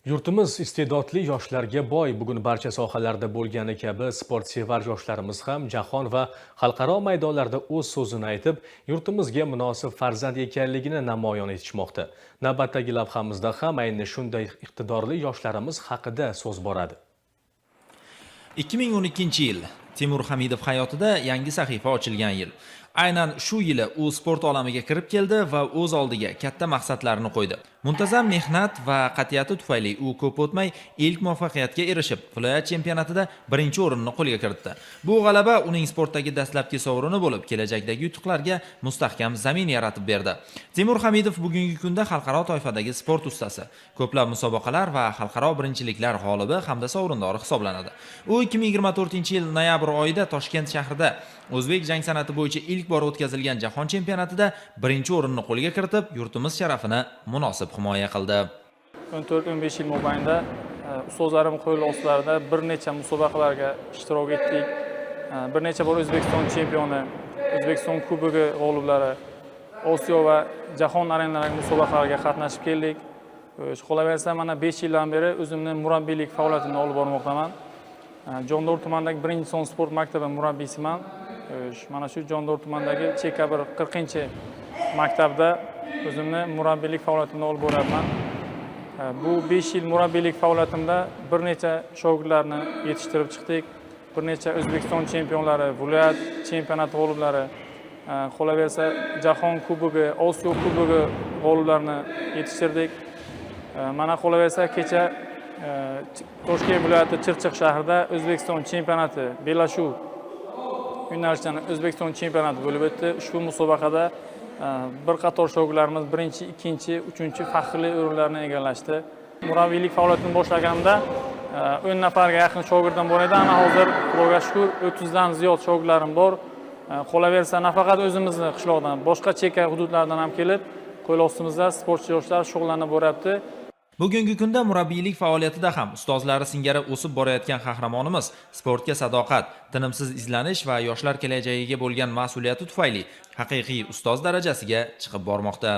Yurtimiz iste'dodli yoshlarga boy. Bugun barcha sohalarda bo'lgani kabi sportsevar yoshlarimiz ham jahon va xalqaro maydonlarda o'z so'zini aytib, yurtimizga munosib farzand ekanligini namoyon etishmoqda. Navbatdagi lavhamizda ham ayni shunday iqtidorli yoshlarimiz haqida so'z boradi. 2012-yil Timur Hamidov hayotida yangi sahifa ochilgan yil. Aynan shu yili u sport olamiga kirib keldi va o'z oldiga katta maqsadlarni qo'ydi. Muntazam mehnat va qat'iyati tufayli u ko'p o'tmay ilk muvaffaqiyatga erishib, viloyat chempionatida birinchi o'rinni qo'lga kiritdi. Bu g'alaba uning sportdagi dastlabki sovrini bo'lib, kelajakdagi yutuqlarga mustahkam zamin yaratib berdi. Timur Hamidov bugungi kunda xalqaro toifadagi sport ustasi, ko'plab musobaqalar va xalqaro birinchiliklar g'olibi hamda sovrindori hisoblanadi. U 2024-yil noyabr oyida Toshkent shahrida o'zbek jang san'ati bo'yicha ilk bor o'tkazilgan jahon chempionatida birinchi o'rinni qo'lga kiritib, yurtimiz sharafini munosib himoya qildi. 14-15 yil mobaynida ustozlarim qo'l ostilarida bir necha musobaqalarga ishtirok etdik. Bir necha bor O'zbekiston chempioni, O'zbekiston kubogi g'oliblari, Osiyo va jahon arenalaridagi musobaqalarga qatnashib keldik. Qolaversa, mana 5 yildan beri o'zimning murabbiylik faoliyatimni olib bormoqdaman. Jondor tumanidagi 1-son sport maktabi murabbiysiman. Mana shu Jondor tumanidagi cheka bir 40-maktabda o'zimni murabbiylik faoliyatimni olib boryapman. Bu 5 yil murabbiylik faoliyatimda bir necha shogirdlarni yetishtirib chiqdik. Bir necha O'zbekiston chempionlari, viloyat chempionati g'oliblari, qolaversa jahon kubogi, Osiyo kubogi g'oliblarini yetishtirdik. Mana qolaversa kecha Toshkent viloyati Chirchiq shahrida O'zbekiston chempionati, belashuv yo'nalishdan O'zbekiston chempionati bo'lib o'tdi. Ushbu musobaqada bir qator shogirdlarimiz 1-chi, 2-chi, 3-chi faxrli o'rinlarni egallashdi. Murabbiylik faoliyatini boshlaganimda 10 nafarga yaqin shogirdim bor edi. Ana hozir Xudoga shukr 30 dan ziyod shogirdlarim bor. Qolaversa nafaqat o'zimizni qishloqdan, boshqa chekka hududlardan ham kelib, qo'l ostimizda sportchi yoshlar shug'ullanib boryapti. Bugungi kunda murabbiylik faoliyatida ham ustozlari singari o'sib borayotgan qahramonimiz sportga sadoqat, tinimsiz izlanish va yoshlar kelajagiga bo'lgan mas'uliyati tufayli haqiqiy ustoz darajasiga chiqib bormoqda.